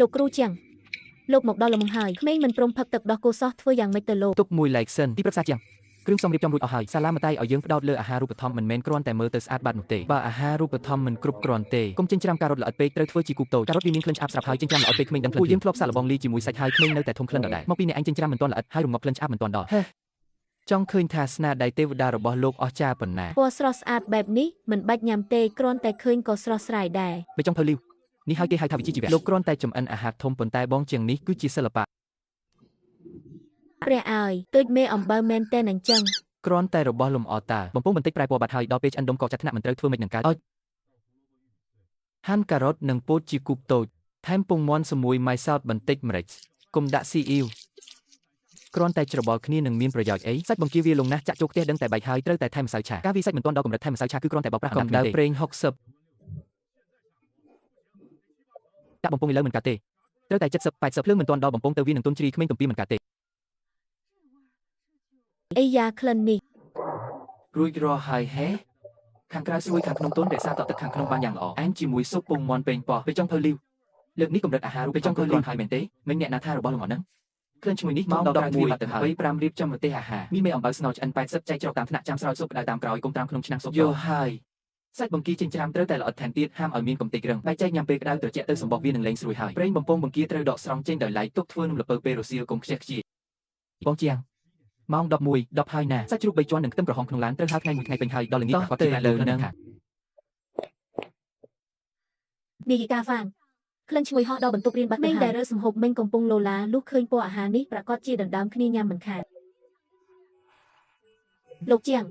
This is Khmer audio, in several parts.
លោកគ្រូជាងលោកមកដល់លំងហើយក្មេងមិនព្រមផឹកទឹកដោះគោសោះធ្វើយ៉ាងម៉េចទៅលោកទុកមួយឡែកសិនទីប្រឹក្សាជាងគ្រឿងផ្សំរៀបចំរួចអស់ហើយសាឡាម្ដាយឲ្យយើងផ្ដោតលើអាហារូបត្ថម្ភមិនមែនគ្រាន់តែមើលទៅស្អាតបាតនោះទេបើអាហារូបត្ថម្ភមិនគ្រប់គ្រាន់ទេកុំចិញ្ច្រាំការ៉ុតល្អិតពេកត្រូវធ្វើជាគូបតូចការ៉ុតវាមានក្លិនឆ្អាបស្រាប់ហើយចិញ្ច្រាំល្អិតពេកក្មេងដឹងក្លិនពួកយើងធ្លាប់សាកល្បងលីជាមួយសាច់ហើយក្មេងនៅតែធំក្លិនដដែលមកពីអ្នកឯងចិញ្ច្រាំមិនទាន់ល្អិតហើយរងាប់ក្លិនឆ្អាបមិនទាន់ដល់ចង់ឃើញថាស្នាដៃទេវតារបស់លោកអស្ចារ្យប៉ុណ្ណាពណ៌ស្រស់ស្អាតបែបនេះមិនបាច់ញ៉ាំទេគ្រាន់តែឃើញក៏ស្រស់ស្រាយដែរបេចុងភៅលីវនេះហើយគេហៅថាវិជ្ជាជីវៈលោកគ្រាន់តែចំអិនអាហារធំប៉ុន្តែបងជាងនេះគឺជាសិល្បៈព្រះអើយទូចមេអំបៅមែនតែនអញ្ចឹងគ្រាន់តែរបស់លំអតាបំពង់បន្តិចប្រែពណ៌បាត់ហើយដល់ពេលឆ្អិនដុំក៏ចាត់ថ្នាក់មិនត្រូវធ្វើមិននឹងកើតហាន់ការ៉ុតនិងពោតជាគូបតូចថែមពងមាន់ជាមួយម៉ៃសោតបន្តិចម្រេចកុំដាក់ស៊ីអ៊ីវគ្រាន់តែច្របល់គ្នានឹងមានប្រយោជន៍អីសាច់បង្គាវាលងណាស់ចាក់ចូលខ្ទះដឹងតែបែកហើយត្រូវតែថែមម្សៅឆាការវាសាច់មិនទាន់ដល់កម្រិតថែមម្សៅឆាគឺគ្រាន់តែបោកប្រាស់កម្ដៅប្រេង60ដាក់បំពង់ឥឡូវមិនកើតទេត្រូវតែ70 80ភ្លើងមិនទាន់ដល់បំពង់ទៅវានឹងទន់ជ្រីក្មេងទំពីមិនកើតទេអីយ៉ាក្លិននេះរួចរាល់ហើយហេខាងក្រៅស្រួយខាងក្នុងទន់រក្សាតទឹកខាងក្នុងបានយ៉ាងល្អអែមជាមួយស៊ុបពងមាន់ពេញប៉ោះពេលចង់ភៅលីវលើកនេះកម្រិតអាហារូបចង់ភៅលីវហើយមែនទេមិនអ្នកណាថារបស់លំអហ្នឹងក្លិនឈ្ងុយនេះមកដល់12បាត់ទៅហើយ5រៀបចំម្ទេសអាហារមានមេអំបៅស្ងោរឆ្អិន80ចែកច្រកតាមថ្នាក់ចាំស្រោចស៊ុបក្តៅតាមក្រោយកុំត្រាំក្នុងឆ្នាំងស៊ុបយកហើយសាច់បង្គាចិញ្ច្រាំត្រូវតែល្អិតថែមទៀតហាមឲ្យមានកំទេចរឹងបែកចែកញ៉ាំពេលក្តៅត្រជាក់ទៅសម្បកវានឹងលែងស្រួយហើយប្រេងបំពងបង្គាត្រូវដកស្រង់ចេញដោយឡែកទុកធ្វើនំល្ពៅពេលរសៀលកុំខ្ជិះខ្ជាបងជាងម៉ោង11 10ហើយណាសាច់ជ្រូក3ជាន់និងខ្ទឹមក្រហមក្នុងឡានត្រូវហៅថ្ងៃមួយថ្ងៃពេញហើយដល់ល្ងាចគាត់ទៅលើនឹងនាយិកាហ្វាងក្លិនឈ្ងុយហោះដល់បន្ទប់រៀនបាត់ទៅហើយដែលរើសម្ហូបមិញកំពុងលោឡាលុះឃើញពណ៌អាហារនេះប្រកាសជាដណ្ដើមគ្នាញ៉ាំមិនខាតលោកជាង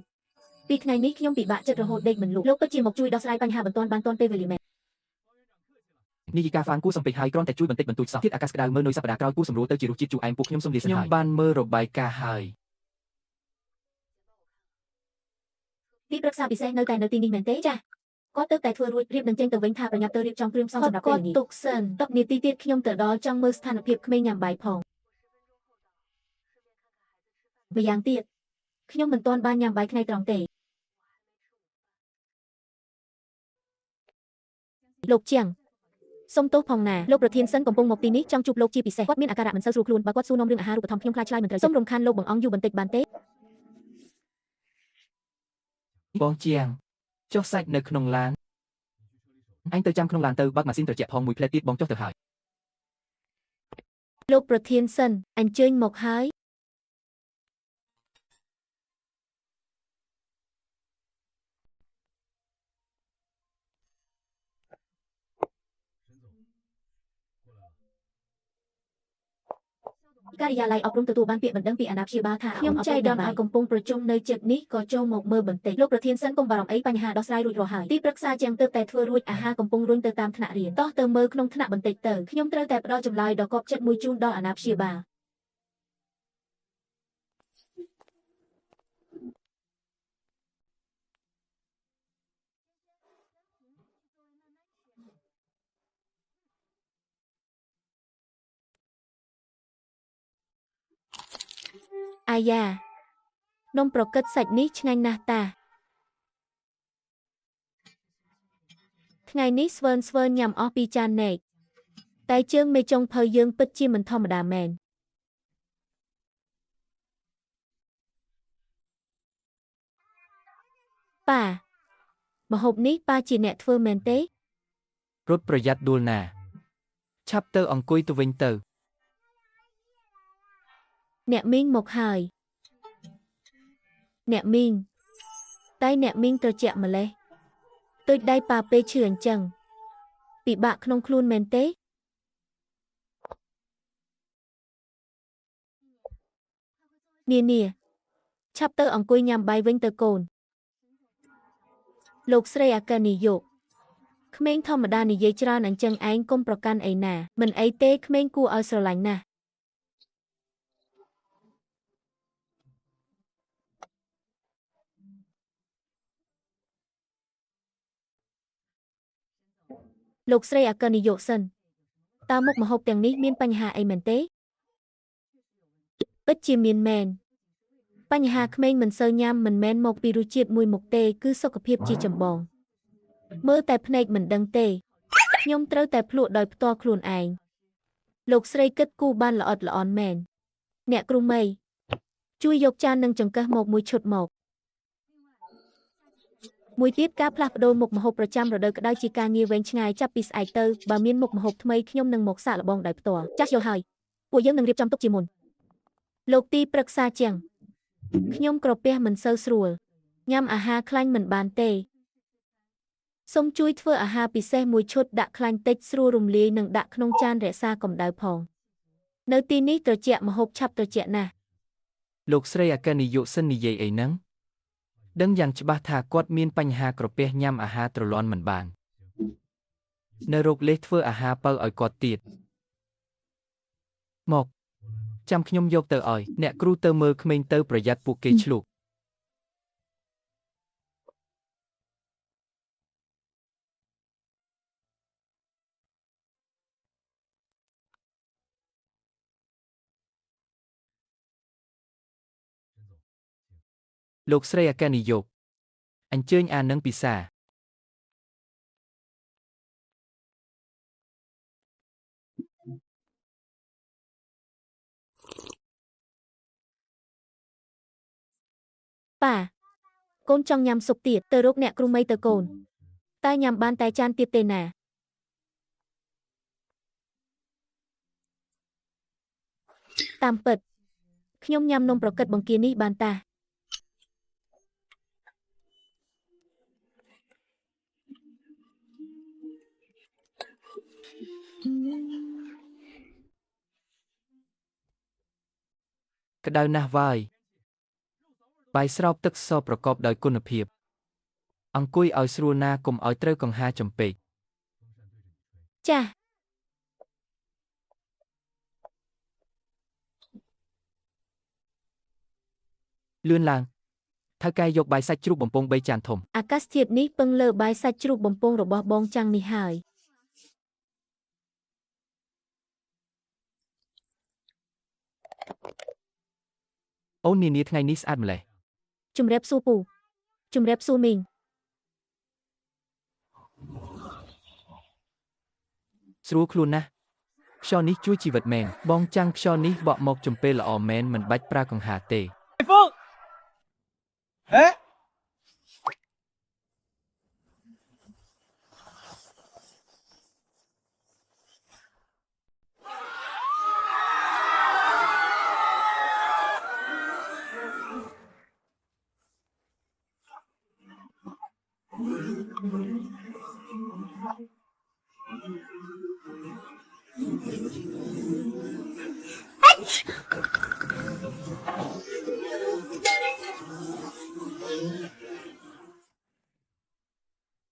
ពីថ្ងៃនេះខ្ញុំពិបាកចិត្តរហូតដេកមិនលក់លោកពិតជាមកជួយដោះស្រាយបញ្ហាបន្ទាន់ពេលវេលាមែននាយិកាហ្វាងគូសំពេចហើយគ្រាន់តែជួយបន្តិចបន្តួចសោះធាតុអាកាសក្តៅមើលនៅសប្តាហ៍ក្រោយគូសម្រួលទៅជារសជាតិជូរអែមពួកខ្ញុំសូមលាសិនហើយខ្ញុំបានមើលរបាយការណ៍ហើយទីប្រឹក្សាពិសេសនៅទីនេះមែនទេចាគាត់ទៅតែធ្វើរួចរៀបនឹងចេញទៅវិញថាប្រញាប់ទៅរៀបចំគ្រឿងផ្សំសម្រាប់ពេលនេះទុកសិន10នាទីទៀតខ្ញុំទៅដល់ចង់មើលស្ថានភាពក្មេងញ៉ាំបាយផងម្យ៉ាងទៀតខ្ញុំមិនទាន់បានញ៉ាំបាយថ្ងៃត្រង់ទេលោកជាងសុំទោសផងណាលោកប្រធានសិនកំពុងមកទីនេះចង់ជួបលោកជាពិសេសគាត់មានអាការៈមិនសូវស្រួលខ្លួនបើគាត់សួរនាំរឿងអាហារូបត្ថម្ភខ្ញុំខ្លាចឆ្លើយមិនត្រូវសូមរំខានលោកបង្អង់យូរបន្តិចបានទេបងជាងចុះសាច់នៅក្នុងឡានអញទៅចាំក្នុងឡានទៅបើកម៉ាស៊ីនត្រជាក់ផងមួយផ្លែទៀតបងចុះទៅហើយលោកប្រធានសិនអញ្ជើញមកហើយការិយាល័យអប់រំទទួលបានពាក្យបណ្ដឹងពីអាណាព្យាបាលថាខ្ញុំចៃដន្យឲ្យកំពុងប្រជុំនៅជិតនេះក៏ចូលមកមើលបន្តិចលោកប្រធានសិនកុំបារម្ភអីបញ្ហាដោះស្រាយរួចរាល់ហើយទីប្រឹក្សាជាងទើបតែធ្វើរួចអាហារកំពុងរុញទៅតាមថ្នាក់រៀនតោះទៅមើលក្នុងថ្នាក់បន្តិចទៅខ្ញុំត្រូវតែផ្ដល់ចម្លើយដ៏កប់ចិត្តមួយជូនដល់អាណាព្យាបាលអាយ៉ានំប្រកិតសាច់នេះឆ្ងាញ់ណាស់តាថ្ងៃនេះស្វើនញ៉ាំអស់2ចានណែកតែជើងមេចុងភៅយើងពិតជាមិនធម្មតាមែនប៉ាម្ហូបនេះប៉ាជាអ្នកធ្វើមែនទេរត់ប្រយ័ត្នដួលណាឆាប់ទៅអង្គុយទៅវិញទៅអ្នកមីងមកហើយអ្នកមីងតែអ្នកមីងត្រជាក់ម្លេះទុយដៃប៉ាពេឈឺអញ្ចឹងពិបាកក្នុងខ្លួនមែនទេនាឆាប់ទៅអង្គុយញ៉ាំបាយវិញទៅកូនលោកស្រីអាកានីយកក្មេងធម្មតានិយាយច្រើនអញ្ចឹងឯងកុំប្រកាន់អីណាមិនអីទេក្មេងគួរឲ្យស្រឡាញ់ណាស់លោកស្រីអាកានីយកសិនតើមុខម្ហូបទាំងនេះមានបញ្ហាអីមែនទេពិតជាមានមែនបញ្ហាក្មេងមិនសូវញ៉ាំមិនមែនមកពីរសជាតិមួយមុខទេគឺសុខភាពជាចម្បងមើលតែភ្នែកមិនដឹងទេខ្ញុំត្រូវតែភ្លក់ដោយផ្ទាល់ខ្លួនឯង លោកស្រីគិតគូបានល្អិតល្អន់មែនអ្នកគ្រូមីជួយយកចាននិងចង្កឹះមកមួយឈុតមកមួយទៀតការផ្លាស់ប្ដូរមុខម្ហូបប្រចាំរដូវក្តៅជាការងារវែងឆ្ងាយចាប់ពីស្អែកទៅបើមានមុខម្ហូបថ្មីខ្ញុំនឹងមកសាកល្បងដោយផ្ទាល់ចាស់យល់ហើយពួកយើងនឹងរៀបចំទុកជាមុនលោកទីប្រឹក្សាជាងខ្ញុំក្រពះមិនសូវស្រួលញ៉ាំអាហារខ្លាញ់មិនបានទេសូមជួយធ្វើអាហារពិសេសមួយឈុតដាក់ខ្លាញ់តិចស្រួលរំលាយនិងដាក់ក្នុងចានរក្សាកម្ដៅផងនៅទីនេះត្រជាក់ម្ហូបឆាប់ត្រជាក់ណាស់ លោកស្រីអគ្គនាយកសិននិយាយអីហ្នឹងដឹងយ៉ាងច្បាស់ថាគាត់មានបញ្ហាក្រពះញ៉ាំអាហារទ្រលាន់មិនបាននៅរោគលេសធ្វើអាហារបើឲ្យគាត់ទៀតមកចាំខ្ញុំយកទៅឲ្យអ្នកគ្រូទៅមើលក្មេងទៅប្រយ័ត្នពួកគេឆ្លុះលោកស្រីអគ្គនាយកអញ្ជើញអានឹងពិសាប៉ាកូនចង់ញ៉ាំស៊ុបទៀតទៅរកអ្នកគ្រូមីទៅកូនតែញ៉ាំបានតែចានទៀតទេណាតាមពិតខ្ញុំញ៉ាំនំប្រកិតបង្គានេះបានតាក្តៅណាស់វាយបាយស្រោបទឹកសប្រកបដោយគុណភាពអង្គុយឲ្យស្រួលណាកុំឲ្យត្រូវកង្ហាចំពេកចាស់លឿនឡើងថៅកែយកបាយសាច់ជ្រូកបំពង3ចានធំអាកាសធាតុនេះពឹងលើបាយសាច់ជ្រូកបំពងរបស់បងចាំងនេះហើយអូននានាថ្ងៃនេះស្អាតម្លេះជំរាបសួរពូជំរាបសួរមីងស្រួលខ្លួនណាស់ខ្យល់នេះជួយជីវិតមែនបងចាំងខ្យល់នេះបក់មកចំពេលល្អមែនមិនបាច់ប្រើកង្ហាទេ哎，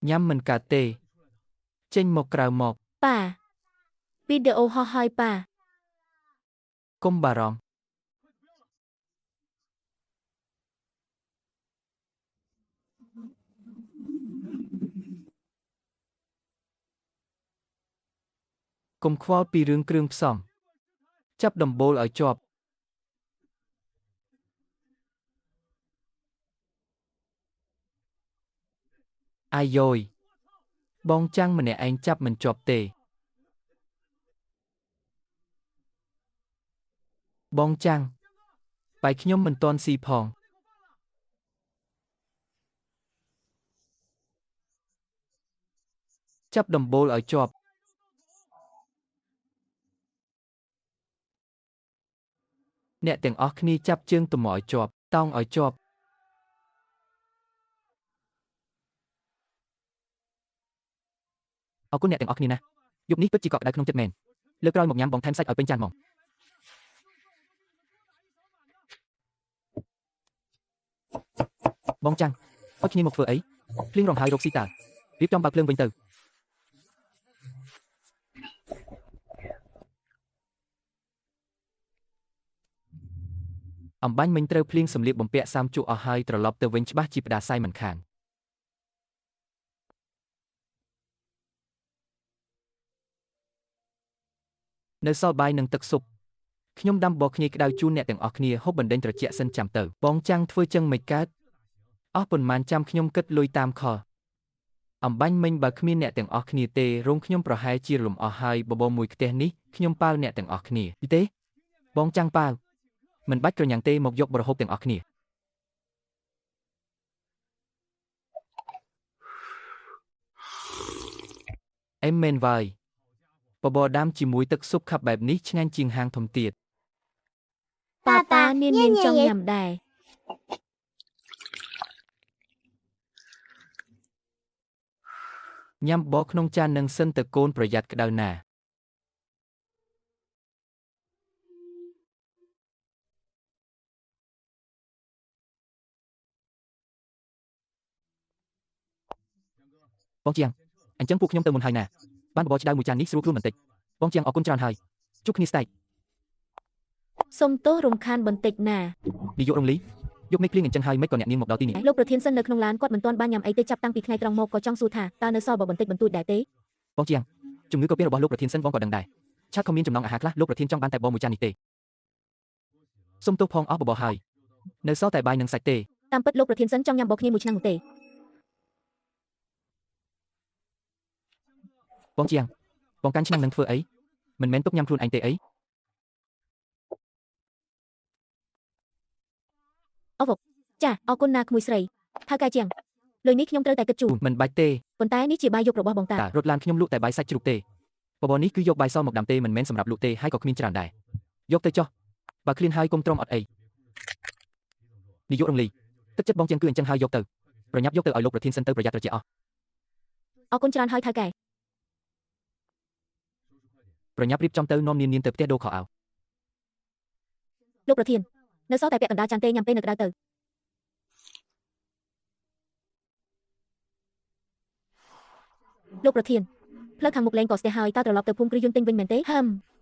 ញ៉ាំមិនកើតទេចេញមកក្រៅមកប៉ាវីដេអូហោះហើយប៉ាកុំបារម្ភកុំខ្វល់ពីរឿងគ្រឿងផ្សំចាប់ដំបូលឲ្យជាប់អាយយបងចាំងម្នាក់ឯងចាប់មិនជាប់ទេបងចាំងបាយខ្ញុំមិនទាន់ស៊ីផងចាប់ដំបូលឲ្យជាប់អ្នកទាំងអស់គ្នាចាប់ជើងទម្ឲ្យជាប់តោងឲ្យជាប់អរគុណអ្នកទាំងអស់គ្នាណាយប់នេះពិតជាកក់ក្ដៅក្នុងចិត្តមែនលើកក្រោយមកញ៉ាំបងថែមសាច់ឲ្យពេញចានហ្មងបងចាំងអត់គ្នាមកធ្វើអីភ្លៀងរំហើយរកស៊ីតើរៀបចំបើកភ្លើងវិញទៅអំបាញ់មិញត្រូវភ្លៀងសម្លៀកបំពាក់សាមជក់អស់ហើយត្រឡប់ទៅវិញច្បាស់ជាផ្ដាសាយមិនខាននៅសល់បាយនិងទឹកស៊ុបខ្ញុំដាំបបរគ្នាក្តៅជូនអ្នកទាំងអស់គ្នាហូបបណ្ដេញត្រជាក់សិនចាំទៅបងចាំងធ្វើចឹងមិនកើតអស់ប៉ុន្មានចាំខ្ញុំគិតលុយតាមខ អំបញ្ញមិញបើគ្មានអ្នកទាំងអស់គ្នាទេរោងខ្ញុំប្រហែលជារលំអស់ហើយបបរមួយផ្ទះនេះខ្ញុំប៉ាវអ្នកទាំងអស់គ្នាទេបងចាំងប៉ាវមិនបាច់ក្រញាំងទេមកយកបរិហូបទាំងអស់គ្នាអេមមែនវាយបបរដាំជាមួយទឹកស៊ុបខាប់បែបនេះឆ្ងាញ់ជាងហាងធំទៀត ប៉ាប៉ានាងចង់ញ៉ាំដែរ ញ៉ាំបបរក្នុងចាននឹងសិនតើកូនប្រយ័ត្នក្តៅណាបងជាងអញ្ចឹងពួកខ្ញុំទៅមុនហើយណាបានបបរក្តៅមួយចាននេះស្រួលខ្លួនបន្តិចបងជាងអរគុណច្រើនហើយជួបគ្នាស្ដេច សុំទោសរំខានបន្តិចណា នាយករងលីយកមេឃភ្លៀងអញ្ចឹងហើយមិនក៏អ្នកនាងមកដល់ទីនេះ លោកប្រធានសិននៅក្នុងឡានគាត់មិនទាន់បានញ៉ាំអីទេចាប់តាំងពីថ្ងៃត្រង់មកក៏ចង់សួរថាតើនៅសល់បើបន្តិចបន្តួចដែរទេ បងជាងជំងឺកូវីដរបស់លោកប្រធានសិនបងក៏ដឹងដែរឆាតក៏មានចំណងអាហារខ្លះលោកប្រធានចង់បានតែបបរមួយចាននេះទេសុំទោសផងអស់បបរហើយនៅសល់តែបាយនិងសាច់ទេ តាមពិតលោកប្រធានសិនចង់ញ៉ាំបបរគ្នាមួយឆ្នាំនោះទេ បងជាងបងកាន់ឆ្នាំងនឹងធ្វើអីមិនមែនទុកញ៉ាំខ្លួនឯងទេអី ចាអរគុណណាក្មួយស្រីថៅកែជាងលុយនេះខ្ញុំត្រូវតែគិតជូន មិនបាច់ទេ ប៉ុន្តែនេះជាបាយយករបស់បងតា តារត់ឡានខ្ញុំលក់តែបាយសាច់ជ្រូកទេបបរនេះគឺយកបាយសមកដាំទេមិនមែនសម្រាប់លក់ទេហើយក៏គ្មានច្រើនដែរយកទៅចុះបើឃ្លានហើយកុំទ្រាំអត់អីនាយករងលីទឹកចិត្តបងជាងគឺអញ្ចឹងហើយយកទៅប្រញាប់យកទៅឲ្យលោកប្រធានសិនទៅប្រយ័ត្នត្រជាក់អស់ អរគុណច្រើនហើយថៅកែ ប្រញាប់រៀបចំទៅនាំនាងទៅផ្ទះដូរខោអាវ លោកប្រធាននៅសល់តែពាក់កណ្ដាលចានទេញ៉ាំពេលនៅក្តៅទៅលោកប្រធានផ្លូវខាងមុខលេងក៏ស្ទះហើយតើត្រឡប់ទៅភូមិគ្រីយន្តទិញវិញមែនទេ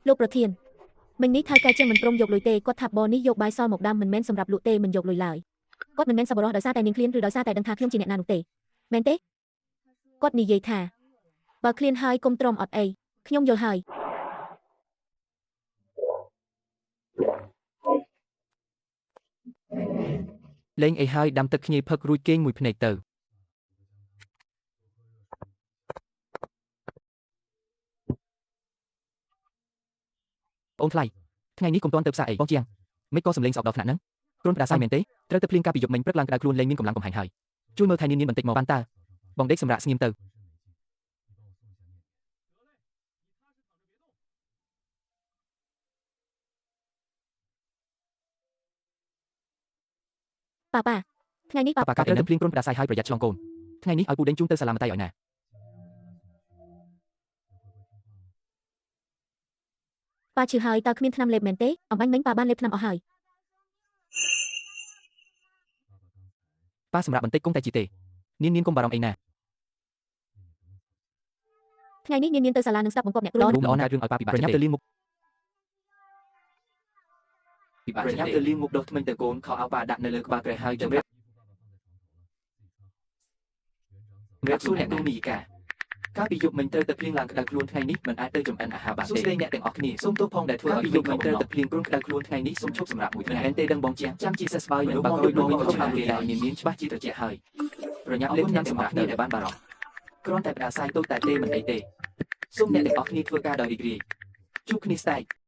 លោកប្រធានមិញនេះថៅកែជាងមិនព្រមយកលុយទេគាត់ថាបបរនេះយកបាយសមកដាំមិនមែនសម្រាប់លក់ទេមិនយកលុយឡើយគាត់មិនមែនសប្បុរសដោយសារតែនាងឃ្លានឬដោយសារតែដឹងថាខ្ញុំជាអ្នកណានោះទេមែនទេគាត់និយាយថាបើឃ្លានហើយកុំទ្រាំអត់អីខ្ញុំយល់ហើយ លេងអីហើយដាំទឹកខ្ញីផឹករួចគេងមួយភ្នែកទៅអូនថ្លៃថ្ងៃនេះកុំទាន់ទៅផ្សារអីបងជាងមិនក៏សំលេងស្អប់ដល់ថ្នាក់ហ្នឹងគ្រុនផ្ដាសាយមែនទេត្រូវទៅភ្លៀងកាពីយប់មិញព្រឹកឡើងក្តៅខ្លួនលេងមានកម្លាំងកំហែងហើយជួយមើលថែនាងបន្តិចមកបានតើបងដេកសម្រាប់ស្ងៀមទៅ ប៉ាថ្ងៃនេះ ប៉ាកាត្រូវទៅភ្លៀងគ្រុនផ្ដាសាយហើយប្រយ័ត្នឆ្លងកូនថ្ងៃនេះឲ្យពូដេញជូនទៅសាលាមត្តេយឲ្យណា ប៉ាឈឺហើយតើគ្មានថ្នាំលេបមែនទេអំបញ្ញមិញប៉ាបានលេបថ្នាំអស់ហើយ ប៉ាសម្រាប់បន្តិចគង់តែជាទេនាងកុំបារម្ភអីណា ថ្ងៃនេះនាងទៅសាលានឹងស្ដាប់បង្គាប់អ្នកគ្រូ រូបល្អណាស់រឿងឲ្យប៉ាពិបាកប្រញាប់ទៅលាងមុខពិបាកប្រញាប់ទៅលាងមុខដុសធ្មេញទៅកូនខោអាវប៉ាដាក់នៅលើក្បាលក្រែហើយជំរាបសួរអ្នកគ្រូនីកាកាលពីយប់មិញត្រូវតែភ្លៀងឡើងក្តៅខ្លួនថ្ងៃនេះមិនអាចទៅចំអិនអាហារបានទេសួស្ដីអ្នកទាំងអស់គ្នាសូមទោសផងដែលធ្វើឲ្យយប់មិញត្រូវតែភ្លៀងគ្រុនក្តៅខ្លួនថ្ងៃនេះសូមឈប់សម្រាប់មួយថ្ងៃមែនទេដឹងបងជាចាំជាសះស្បើយមិនបើករួយមកវិញក៏ឆ្នាំគេដែរមានច្បាស់ជាត្រជាក់ហើយប្រញាប់លេបញ៉ាំសម្រាប់នេះដែលបានបារម្ភគ្រាន់តែផ្ដាសាយតូចតែទេមិនអីទេសូមអ្នកទាំងអស់គ្នាធ្វើការដោយរីករាយជួបគ្នាស្ដេច